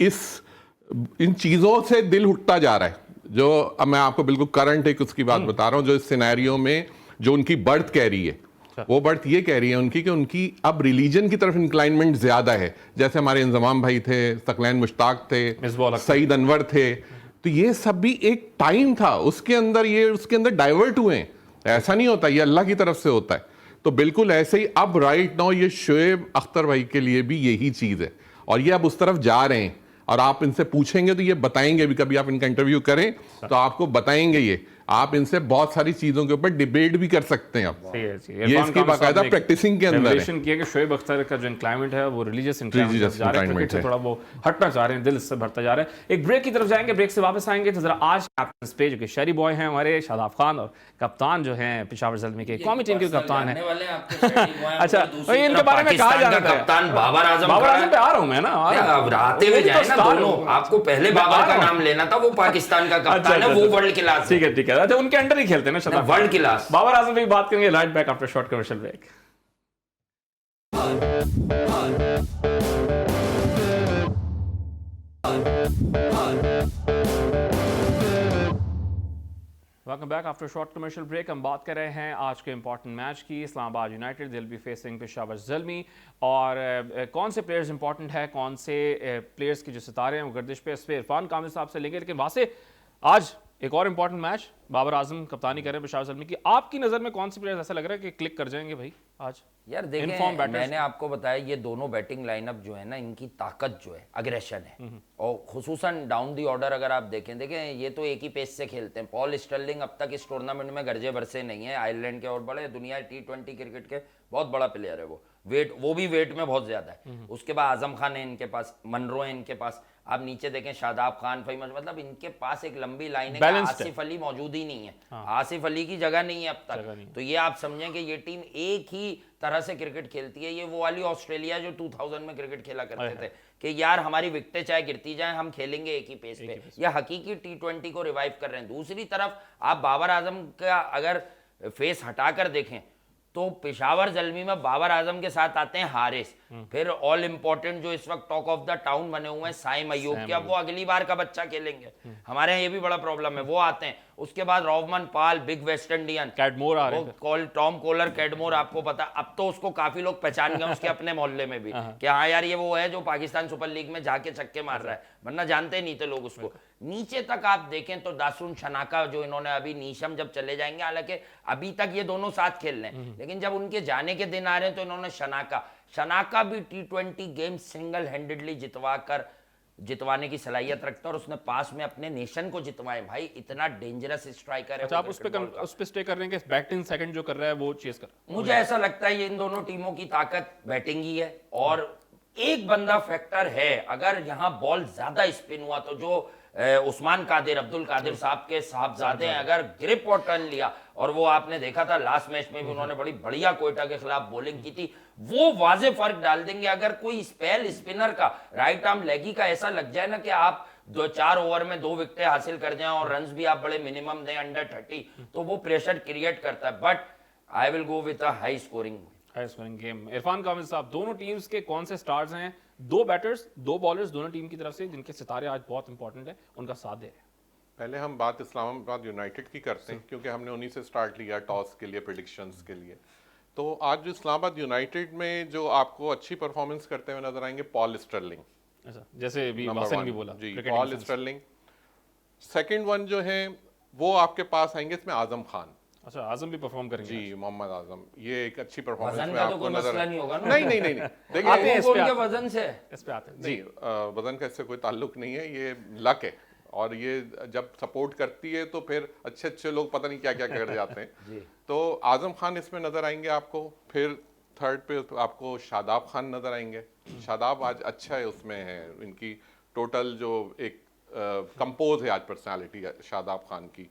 इन चीजों से दिल उठता जा रहा है, जो अब मैं आपको बिल्कुल करंट एक उसकी बात बता रहा हूं, जो इस सिनेरियो में जो उनकी बर्थ कह रही है, वो बर्थ ये कह रही है उनकी कि उनकी अब रिलीजन की तरफ इंक्लाइनमेंट ज्यादा है। जैसे हमारे इंजमाम भाई थे, सकलैन मुश्ताक थे, मिसबाह अख्तर। सईद अनवर थे, तो ये सब भी एक टाइम था, उसके अंदर डाइवर्ट हुए हैं। ऐसा नहीं होता, ये अल्लाह की तरफ से होता है। तो बिल्कुल ऐसे ही अब राइट नाउ ये शुएब अख्तर भाई के लिए भी यही चीज है, और ये अब उस तरफ जा रहे हैं। और आप इनसे पूछेंगे तो ये बताएंगे भी, कभी आप इनका इंटरव्यू करें तो आपको बताएंगे ये, आप इनसे बहुत सारी चीजों के ऊपर डिबेट भी कर सकते हैं आप। सही है, सही है। ये इरफान इसकी खान साहब बाकायदा ने एक प्रैक्टिसिंग के अंदर है। revelation किया कि शोएब अख्तर का जो इंक्लाइनमेंट है वो रिलीजियस इंक्लाइनमेंट Religious जा रहा है, inclinament क्रिकेट से है। थोड़ा वो हटना चाह रहे हैं, दिल इससे भरता जा रहा है। एक ब्रेक की तरफ जाएंगे, ब्रेक से वापस आएंगे तो जरा आज कैप्टन पे जो कि शहरी बॉय हैं हमारे शादाब खान, और कप्तान जो हैं पेशावर ज़ल्मी के कौमी टीम के कप्तान हैं। अच्छा, इनके बारे में कहा जा रहा था, कप्तान बाबर आजम बाबर खड़ा आजम है। पे आ रहा हूं मैं ना, आ रहा हूं। अब आते हुए वो भी जाए तो ना स्टार दोनों, हो। आपको पहले मैं आ बाबर रहा का हूं। नाम लेना था, वो पाकिस्तान का अच्छा, कप्तान है, अच्छा, वो अच्छा। वर्ल्ड क्लास ठीक है, ठीक है। अच्छा, उनके अंडर ही खेलते हैं ना शादाब, वर्ल्ड क्लास। बाबर आजम की बात करेंगे right back after short commercial break. Welcome back after short commercial break. हम बात कर रहे हैं आज के इंपॉर्टेंट मैच की। इस्लामाबाद यूनाइटेड दिल बी फेसिंग पेशावर ज़ल्मी, और कौन से प्लेयर्स इंपॉर्टेंट है, कौन से प्लेयर्स की जो सितारे हैं वो गर्दिश पे, इस पे इरफान कामिल साहब से लेंगे। लेकिन वहाँ से आज एक और इंपॉर्टेंट मैच, बाबर आजम कप्तानी कर रहे हैं पेशावर ज़ल्मी की। आपकी नज़र में कौन से प्लेयर्स ऐसा लग रहा है कि क्लिक कर जाएंगे भाई आज? यार Inform देखें, batters। मैंने आपको बताया ये दोनों बैटिंग लाइनअप जो है ना, इनकी ताकत जो है अग्रेशन है, और खुसूसन डाउन दी ऑर्डर अगर आप देखें ये तो एक ही पेस से खेलते हैं। पॉल स्टर्लिंग अब तक इस टूर्नामेंट में गरजे बरसे नहीं है, आयरलैंड के और बड़े दुनिया T20 क्रिकेट के बहुत बड़ा प्लेयर है वो भी वेट में बहुत ज्यादा है। उसके बाद आजम खान है इनके पास, मनरो है इनके पास, आप नीचे देखें शादाब खान, फहीम, मतलब इनके पास एक लंबी लाइन है। आसिफ अली मौजूद ही नहीं है, आसिफ अली की जगह नहीं है अब तक। तो ये आप समझें कि ये टीम एक ही तरह से क्रिकेट खेलती है। ये वो वाली ऑस्ट्रेलिया जो 2000 में क्रिकेट खेला करते थे कि यार हमारी विकेटें चाहे गिरती जाएं, हम खेलेंगे एक ही पेस पे। या हकीकी T20 को रिवाइव कर रहे हैं। दूसरी तरफ आप बाबर आजम का अगर फेस हटाकर देखें तो पेशावर ज़ल्मी में बाबर आजम के साथ आते हैं हारिस, फिर ऑल इंपॉर्टेंट जो इस वक्त टॉक ऑफ द टाउन बने हुए हैं साइम अयूब के, अब वो अगली बार का बच्चा खेलेंगे, हमारे यहाँ ये भी बड़ा प्रॉब्लम है, वो आते हैं। उसके बाद रोवमन पाल, बिग वेस्ट इंडियन, कैडमोर आ रहे हैं, टॉम कोलर, कैडमोर, आपको पता अब तो उसको काफी लोग पहचान गए उसके अपने मोहल्ले में भी कि हाँ यार ये वो है जो पाकिस्तान सुपर लीग में जाके छक्के मार रहा है, वरना जानते नहीं थे लोग उसको। नीचे तक आप देखें तो दासुन शनाका जो इन्होंने अभी नीशम जब चले जाएंगे, हालांकि अभी तक ये दोनों साथ खेल रहे हैं, लेकिन जब उनके जाने के दिन आ रहे हैं तो इन्होंने शनाका भी T20 गेम सिंगल हैंडेडली जितवाने की सलाहियत रखता है, और उसने पास में अपने नेशन को जितवाए। भाई इतना डेंजरस स्ट्राइकर है। अच्छा, आप उस पे स्टे कर रहे हैं कि बैटिंग सेकंड जो कर रहा है वो चेस कर रहा है? मुझे ऐसा लगता है ये इन दोनों टीमों की ताकत बैटिंग ही है, और एक बंदा फैक्टर है, अगर यहां बॉल ज्यादा स्पिन हुआ तो जो उस्मान कादिर, अब्दुल कादिर साहब के साहबजादे हैं, अगर ग्रिप और टर्न लिया, और वो आपने देखा था लास्ट मैच में भी उन्होंने बड़ी बढ़िया कोयटा के खिलाफ बॉलिंग की थी, वो वाजे फर्क डाल देंगे। अगर कोई स्पेल स्पिनर का, राइट आर्म लेगी का ऐसा लग जाए ना कि आप 2-4 ओवर में 2 विकेटें हासिल कर जाएं और रन्स भी आप बड़े मिनिमम दें अंडर 30, तो वो प्रेशर क्रिएट करता है। But I will go with a high scoring. High scoring game. Irfan Kamil साहब, दोनों टीम्स के कौन से स्टार्स हैं, 2 बैटर्स 2 बॉलर्स दोनों टीम की तरफ से जिनके सितारे आज बहुत इंपॉर्टेंट है, उनका साथ दे? पहले हम बात इस्लामाबाद यूनाइटेड की करते हैं क्योंकि हमने उन्हीं से स्टार्ट लिया टॉस के लिए, प्रेडिक्शंस के लिए। तो आज जो इस्लामाबाद यूनाइटेड में जो आपको अच्छी परफॉर्मेंस करते हुए नजर आएंगे, पॉल स्टर्लिंग। अच्छा, जैसे भी नंबर वासन 1 भी बोला जी, cricketing Paul fans। Stirling. Second one जो है वो आपके पास आएंगे, इसमें आजम खान। अच्छा, आजम भी परफॉर्म करेंगे जी, मोहम्मद आजम, ये एक अच्छी वजन परफॉर्मेंस में का तो आपको कोई नजर मसला नहीं होगा ना? नहीं नहीं नहीं नहीं आते देखिए हैं इस पे उनके आते हैं। वजन से इस पे आते हैं जी, वजन का इससे कोई ताल्लुक नहीं है, ये लक है। और ये जब सपोर्ट करती है तो फिर अच्छे अच्छे लोग पता नहीं क्या क्या कर जाते हैं। जी। तो आजम खान इसमें नजर आएंगे आपको। फिर थर्ड पे आपको शादाब खान नजर आएंगे। शादाब आज अच्छा है, उसमें है इनकी टोटल जो एक कंपोज है आज पर्सनालिटी शादाब खान की।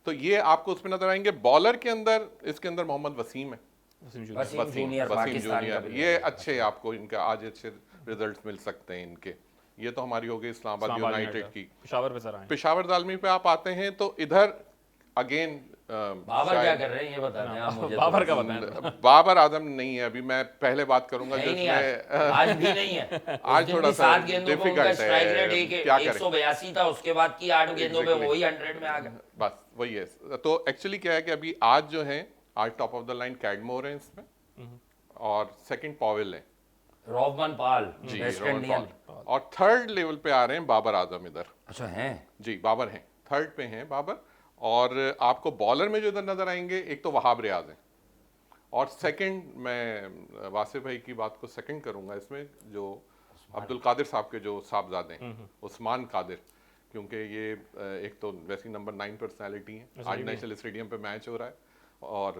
तो ये आपको उसमें नजर आएंगे। बॉलर के अंदर इसके अंदर मोहम्मद वसीम है। वसीम जूनियर। वसीम जूनियर वसीम पाकिस्तान का जूनियर, player ये है। अच्छे आपको इनका आज अच्छे रिजल्ट्स मिल सकते हैं इनके। ये तो हमारी हो गई इस्लामाबाद इस्लामाबाद यूनाइटेड की। पेशावर पे सर आए। पेशावर दालमी पे आप आते हैं तो इधर अगेन बाबर क्या कर रहे हैं ये बता दें आप मुझे। बाबर का बताएं। बाबर आजम नहीं है अभी, मैं पहले बात करूंगा नहीं नहीं यार, जिसमें आज भी नहीं है। आज उस दिन थोड़ा भी सा 7 गेंदों पे उनका difficult स्ट्राइक है, रेट क्या करें। 182 था, उसके बाद की 8 गेंदों पे Exactly. वही 100 में आ गया। बस वही है। तो एक्चुअली क्या है कि अभी आज जो है, आज top of the line Cadmore है इसमें और सेकंड पॉवेल है Rohman Pal ji, waste Rohan Indian. Paul. और थर्ड लेवल पे आ रहे हैं बाबर आजम इधर। अच्छा हैं। जी, बाबर हैं, थर्ड पे हैं बाबर। और आपको बॉलर में जो इधर नजर आएंगे, एक तो वहाब रियाज है और सेकंड मैं वासिफ भाई की बात को सेकंड करूंगा इसमें, जो अब्दुल कादिर साहब के जो साहबजादे हैं, उस्मान कादिर, क्योंकि ये एक तो वैसी नंबर 9 पर्सनालिटी है। आज नेशनल स्टेडियम पे मैच हो रहा है और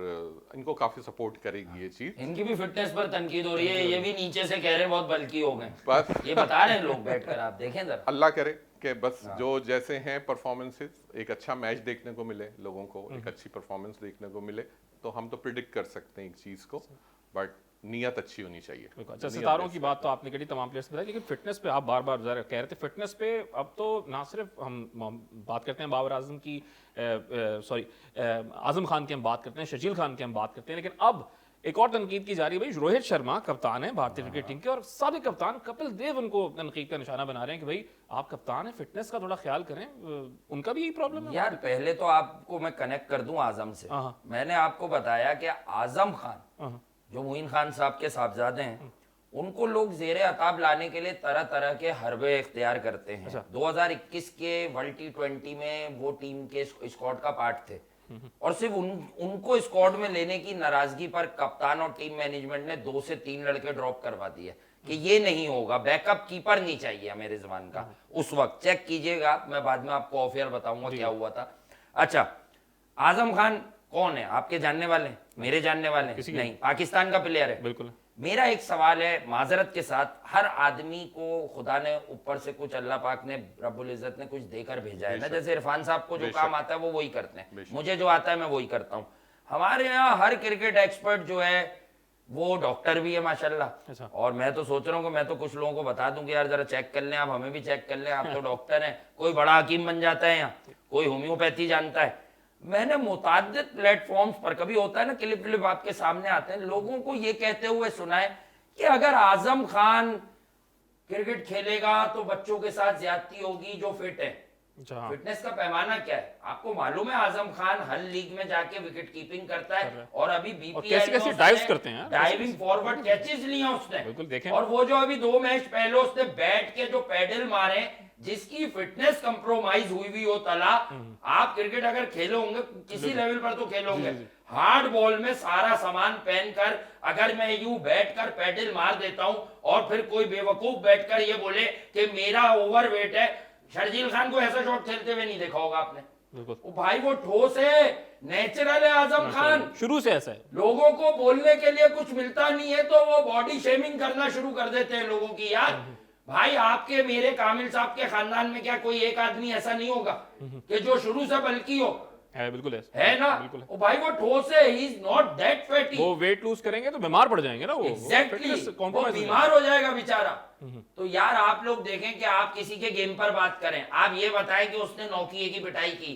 इनको काफी सपोर्ट करेगी ये चीज। इनकी भी फिटनेस पर तनकीद हो रही है, ये भी नीचे से कह रहे हैं बहुत बल्की हो गए। बस ये बता रहे हैं लोग बैठकर, आप देखें जरा। अल्लाह करे कि बस जो जैसे हैं परफॉर्मेंसेस, एक अच्छा मैच देखने को मिले लोगों को, एक अच्छी परफॉर्मेंस देखने को मिले, तो हम तो प्रिडिक्ट कर सकते हैं एक चीज को, बट नीयत अच्छी होनी चाहिए। अच्छा, सितारों की बात तो आपने करी, तमाम प्लेयर्स बताया, लेकिन फिटनेस पे आप बार बार कह रहे थे फिटनेस पे। अब तो ना सिर्फ हम बात करते हैं बाबर आजम की, सॉरी आजम खान की हम बात करते हैं, शर्जील खान की हम बात करते हैं, लेकिन अब एक और तनकीद की जा रही है। भाई रोहित शर्मा कप्तान है भारतीय क्रिकेट टीम के और साबिक कप्तान कपिल देव उनको तनकीद का निशाना बना रहे हैं कि भाई आप कप्तान हैं, फिटनेस का थोड़ा ख्याल करें। उनका भी यही प्रॉब्लम है यार पहले तो आपको मैं कनेक्ट कर दूं आजम से। मैंने आपको बताया कि आजम खान जो मोइन खान साहब के साहबजादे हैं, उनको लोग जेर अताब लाने के लिए तरह तरह के हरबे इख्तियार करते हैं। 2021 के वर्ल्ड T20 में वो टीम के स्क्वाड का पार्ट थे और सिर्फ उनको स्क्वाड में लेने की नाराजगी पर कप्तान और टीम मैनेजमेंट ने 2 से 3 लड़के ड्रॉप करवा दिए कि ये नहीं होगा, बैकअप कीपर नहीं चाहिए हमें रिजवान का। उस वक्त चेक कीजिएगा, मैं बाद में आपको ऑफ एयर बताऊंगा क्या हुआ था। अच्छा, आजम खान कौन है? आपके जानने वाले, मेरे जानने वाले नहीं, पाकिस्तान का प्लेयर है। बिल्कुल। मेरा एक सवाल है माजरत के साथ, हर आदमी को खुदा ने ऊपर से कुछ, अल्लाह पाक ने, रब्बुल इज्जत ने कुछ देकर भेजा है ना। जैसे इरफान साहब को जो काम आता है वो वही करते हैं, मुझे जो आता है मैं वही करता हूँ। हमारे यहाँ हर क्रिकेट एक्सपर्ट जो है वो डॉक्टर भी है माशाल्लाह। और मैं तो सोच रहा हूँ कि मैं तो कुछ लोगों को बता दूं कि यार जरा चेक कर लें, आप हमें भी चेक कर लें, आप तो डॉक्टर हैं। कोई बड़ा हकीम बन जाता है यहाँ, कोई होम्योपैथी जानता है। मैंने मुताद्दिद प्लेटफॉर्म्स पर, कभी होता है ना क्लिप आपके सामने आते हैं, लोगों को ये कहते हुए सुना है कि अगर आजम खान क्रिकेट खेलेगा तो बच्चों के साथ ज्यादती होगी जो फिट है। फिटनेस का पैमाना क्या है आपको मालूम है? आजम खान हर लीग में जाके विकेट कीपिंग करता है और अभी कैसे डाइव्स करते हैं, डाइविंग फॉरवर्ड कैचेस लिया उसने। बिल्कुल देखें। और वो जो अभी 2 मैच पहले उसने बैठ के जो पैडल मारे, जिसकी फिटनेस कंप्रोमाइज हुई हो तला। आप क्रिकेट अगर खेलोगे किसी लेवल पर तो खेलोगे, हार्ड बॉल में सारा सामान पहनकर अगर मैं यूं बैठकर पैडल मार देता हूं और फिर कोई बेवकूफ बैठकर ये बोले कि मेरा ओवरवेट है। शर्जील खान को ऐसा शॉट खेलते हुए नहीं देखा होगा आपने। वो भाई वो ठोस है, नेचुरल है आजम खान, शुरू से ऐसा है। लोगों को बोलने के लिए कुछ मिलता नहीं है तो वो बॉडी शेमिंग करना शुरू कर देते हैं लोगों की। यार भाई आपके, मेरे, कामिल साहब के खानदान में क्या कोई एक आदमी ऐसा नहीं होगा कि जो शुरू से बल्कि हो? है, बिल्कुल है ना। बिल्कुल है। ओ भाई वो ठोस है, he is not that fatty. वो वेट लूज करेंगे तो बीमार पड़ जाएंगे ना। वो एग्जैक्टली वो बीमार हो जाएगा बेचारा। तो यार आप लोग देखें कि आप किसी के गेम पर बात करें, आप ये बताएं कि उसने नोकिया की पिटाई की,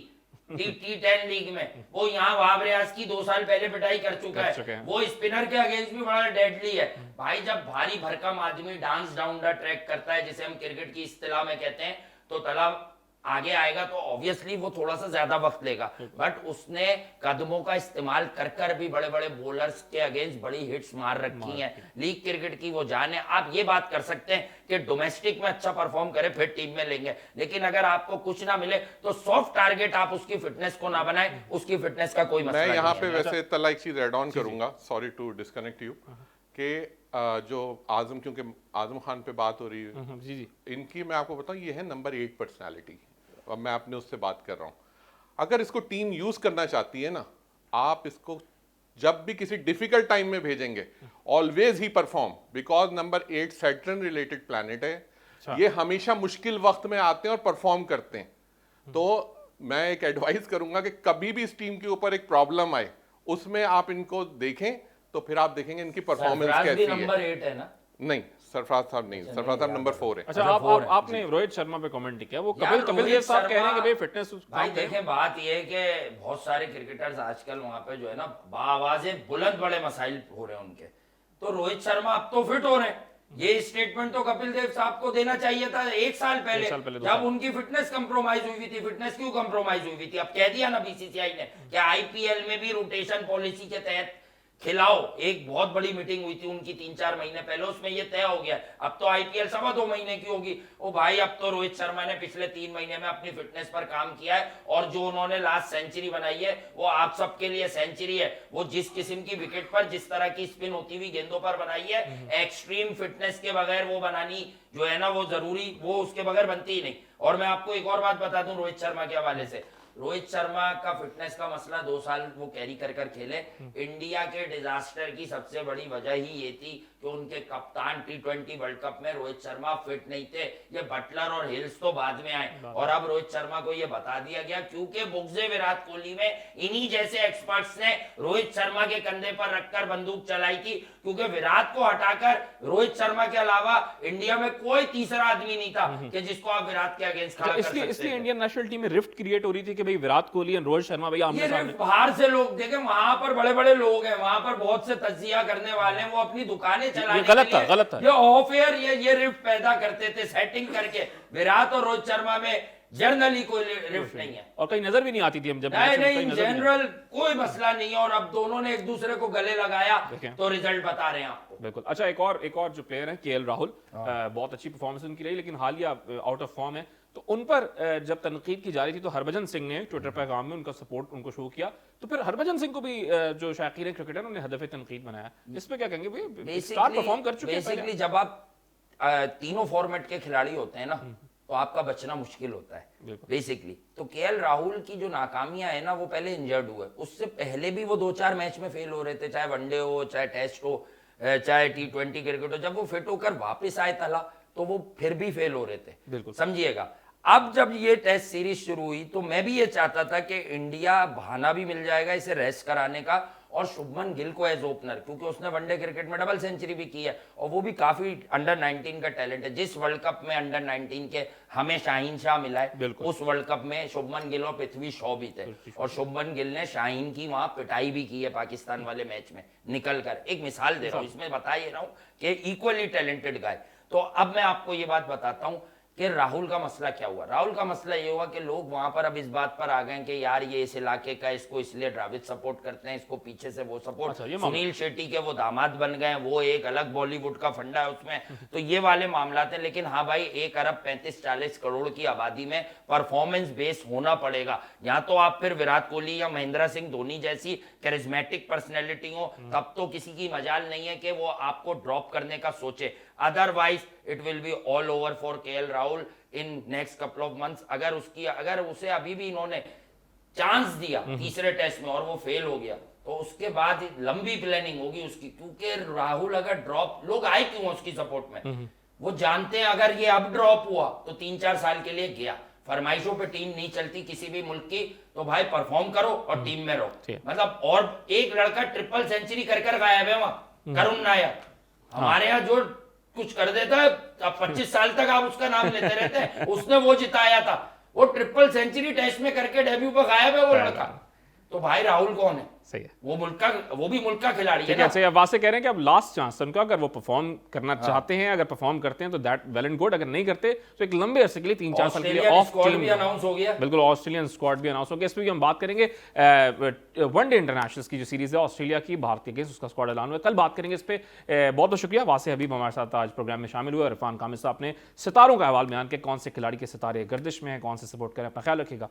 T10 लीग में, वो यहाँ वहाब रियाज की 2 साल पहले पिटाई कर चुका है, वो स्पिनर के अगेंस्ट भी बड़ा डेडली है भाई। जब भारी भरकम आदमी डांस डाउन द ट्रैक करता है, जिसे हम क्रिकेट की इस्तिलाह में कहते हैं, तो तालाब आगे आएगा, तो ऑब्वियसली वो थोड़ा सा ज्यादा वक्त लेगा, बट उसने कदमों का इस्तेमाल कर कर भी बड़े बड़े बॉलर्स के अगेंस्ट बड़ी हिट्स मार रखी हैं। लीग क्रिकेट की वो जान है। आप ये बात कर सकते हैं कि डोमेस्टिक में अच्छा परफॉर्म करे फिर टीम में लेंगे, लेकिन अगर आपको कुछ ना मिले तो सॉफ्ट टारगेट आप उसकी फिटनेस को ना बनाए, उसकी फिटनेस का कोई मसला नहीं है। मैं यहाँ पे वैसे तला एक चीज एड ऑन करूंगा, सॉरी टू डिस्कनेक्ट यू, कि जो आजम, क्योंकि आजम खान पे बात हो रही है, जी जी, इनकी मैं आपको बताऊं, ये है नंबर 8 पर्सनालिटी। अब मैं अपने उससे बात कर रहा हूं, अगर इसको टीम यूज करना चाहती है ना, आप इसको जब भी किसी डिफिकल्ट टाइम में भेजेंगे, always he perform, because number 8 Saturn related planet है। ये हमेशा मुश्किल वक्त में आते हैं और परफॉर्म करते हैं। तो मैं एक एडवाइस करूंगा कि कभी भी इस टीम के ऊपर एक प्रॉब्लम आए, उसमें आप इनको देखें, तो फिर आप देखेंगे इनकी परफॉर्मेंस कैसी है। नंबर 8 है ना? नहीं, सरफराज साहब नहीं, सरफराज साहब नंबर 4 है। अच्छा, आपने रोहित शर्मा पे कमेंट किया, वो कपिल देव साहब कह रहे हैं कि भाई फिटनेस भाई देखें, बात ये है कि बहुत सारे क्रिकेटर्स आजकल वहां पे जो है ना बाआवाज़े बुलंद बड़े मसाइल हो रहे हैं उनके, तो रोहित शर्मा अब तो फिट हो रहे हैं। ये स्टेटमेंट तो कपिल देव साहब को देना चाहिए था 1 साल पहले, जब उनकी फिटनेस कंप्रोमाइज हुई थी। फिटनेस क्यों कंप्रोमाइज हुई थी? अब कह दिया ना बीसीसीआई ने कि आईपीएल में भी रोटेशन पॉलिसी के तहत खिलाओ। एक बहुत बड़ी मीटिंग हुई थी उनकी 3-4 महीने पहले, उसमें ये तय हो गया। अब तो आईपीएल 2.25 महीने की होगी। ओ भाई, अब तो रोहित शर्मा ने पिछले 3 महीने में अपनी फिटनेस पर काम किया है, और जो उन्होंने लास्ट सेंचुरी बनाई है वो आप सबके लिए सेंचुरी है। वो जिस किस्म की विकेट पर, जिस तरह की स्पिन होती हुई गेंदों पर बनाई है, एक्सट्रीम फिटनेस के बगैर वो बनानी जो है ना वो जरूरी, वो उसके बगैर बनती ही नहीं। और मैं आपको एक और बात बता दूं रोहित शर्मा के हवाले से, रोहित शर्मा का फिटनेस का मसला 2 साल वो कैरी कर कर खेले। इंडिया के डिजास्टर की सबसे बड़ी वजह ही ये थी कि उनके कप्तान T20 वर्ल्ड कप में रोहित शर्मा फिट नहीं थे। ये बटलर और हिल्स तो बाद में आए, और अब रोहित शर्मा को ये बता दिया गया, क्योंकि बुग्ज़े विराट कोहली में इन्हीं जैसे एक्सपर्ट्स ने रोहित शर्मा के कंधे पर रखकर बंदूक चलाई थी, क्योंकि विराट को हटाकर रोहित शर्मा के अलावा इंडिया में कोई तीसरा आदमी नहीं था कि जिसको आप विराट के अगेंस्ट खड़ा कर सकते थे। इसलिए इंडियन नेशनल टीम में रिफ्ट क्रिएट हो रही थी कि भाई विराट कोहली और रोहित शर्मा भाई आमने सामने। बाहर से लोग देखें, वहां पर बड़े बड़े लोग हैं, वहां पर बहुत से तजिया करने वाले हैं, वो अपनी दुकानें चलाने के लिए गलत था। ये ऑफ एयर ये रिफ्ट पैदा करते थे सेटिंग करके। विराट और रोहित शर्मा में जनरली कोई रिफ्ट नहीं है, और कहीं नजर भी नहीं आती थी हम जब नहीं जनरल कोई मसला नहीं है। और अब दोनों ने एक दूसरे को गले लगाया तो रिजल्ट बता रहे हैं आपको। बिल्कुल। अच्छा, एक और जो प्लेयर है केएल राहुल, बहुत अच्छी परफॉर्मेंस उनकी रही, लेकिन हालिया आउट ऑफ फॉर्म है। तो उन पर जब तनकीद की जा रही थी तो हरभजन सिंह ने ट्विटर पैगाम में उनका सपोर्ट उनको शो किया, तो फिर हरभजन सिंह को भी जो शाकीर क्रिकेटर उन्होंने हदफ तनकीद बनाया। इस पे क्या कहेंगे भाई? स्टार परफॉर्म कर चुके हैं। बेसिकली जब आप तीनों फॉर्मेट के खिलाड़ी होते हैं ना, तो आपका बचना मुश्किल होता है बेसिकली। तो केएल राहुल की जो नाकामियां है ना, वो पहले इंजर्ड हुए, उससे पहले भी वो 2-4 मैच में फेल हो रहे थे, चाहे वनडे हो, चाहे टेस्ट हो, चाहे T20 क्रिकेट हो। जब वो फिट होकर वापस आए तला, तो वो फिर भी फेल हो रहे थे, समझिएगा। अब जब ये टेस्ट सीरीज शुरू हुई तो मैं भी ये चाहता था कि इंडिया बहाना भी मिल जाएगा इसे रेस्ट कराने का, और शुभमन गिल को एज ओपनर, क्योंकि उसने वनडे क्रिकेट में डबल सेंचुरी भी की है, और वो भी काफी अंडर 19 का टैलेंट है। जिस वर्ल्ड कप में अंडर 19 के हमें शाहीन शाह मिला है, उस वर्ल्ड कप में शुभमन गिल और पृथ्वी शॉ भी थे, और शुभमन गिल ने शाहीन की वहां पिटाई भी की है पाकिस्तान वाले मैच में निकल कर। एक मिसाल दे रहा हूँ, इसमें बता ही रहा हूँ कि इक्वली टैलेंटेड गाय। तो अब मैं आपको ये बात बताता हूँ कि राहुल का मसला क्या हुआ। राहुल का मसला ये हुआ कि लोग वहां पर अब इस बात पर आ गए कि यार ये इस इलाके का, इसको इसलिए द्रविड़ सपोर्ट करते हैं, इसको पीछे से वो सपोर्ट। सुनील शेट्टी के वो दामाद बन गए, वो एक अलग बॉलीवुड का फंडा है उसमें, तो ये वाले मामला थे। लेकिन हाँ भाई, 1 अरब 35-40 करोड़ की आबादी में परफॉर्मेंस बेस होना पड़ेगा। या तो आप फिर विराट कोहली या महेंद्र सिंह धोनी जैसी कैरिज्मेटिक पर्सनैलिटी हो, तब तो किसी की मजाल नहीं है कि वो आपको ड्रॉप करने का सोचे। Otherwise it will be all over for KL Rahul in next couple of months. अगर उसे अभी भी इन्होंने चांस दिया तीसरे टेस्ट में और वो फेल हो गया, तो उसके बाद लंबी प्लानिंग होगी उसकी, क्योंकि राहुल अगर ड्रॉप, लोग आए क्यों उसकी सपोर्ट में, वो जानते हैं अगर ये अब ड्रॉप हुआ तो 3-4 साल के लिए गया। फरमाइशों पे टीम नहीं चलती किसी भी मुल्क की, तो भाई परफॉर्म करो और टीम में रहो। मतलब, और एक लड़का ट्रिपल सेंचुरी कर गायब है वहां, करुण नायर। हमारे यहाँ जो कुछ कर देता है, अब 25 साल तक आप उसका नाम लेते रहते हैं, उसने वो जिताया था। वो ट्रिपल सेंचुरी टेस्ट में करके डेब्यू पर गायब है वो लड़का। तो भाई राहुल कौन है? सही है। वो भी मुल्क का खिलाड़ी है ठीक ना। है, अच्छा वासे कह रहे हैं कि अब लास्ट चांस उनका, अगर वो परफॉर्म करना चाहते हैं, अगर परफॉर्म करते हैं तो दैट वेल एंड गुड, अगर नहीं करते तो एक लंबे अरसे के लिए 3-4 साल के लिए ऑस्ट्रेलियन ऑफ स्क्वाड टीम भी अनाउंस हो गया। बिल्कुल, ऑस्ट्रेलियन स्क्वाड भी अनाउंस हो गया। इस पर भी हम बात करेंगे। वनडे इंटरनेशनल्स की जो सीरीज है ऑस्ट्रेलिया की, भारतीय अगेंस्ट, उसका स्क्वाड ऐलान हुआ, कल बात करेंगे इस पे। बहुत बहुत शुक्रिया वासे हबीब हमारे साथ आज प्रोग्राम में शामिल हुए, और इरफान कामिल साहब ने सितारों का अहवाल बयान किया, कौन से खिलाड़ी के सितारे गर्दिश में हैं, कौन से सपोर्ट करें। अपना ख्याल रखिएगा।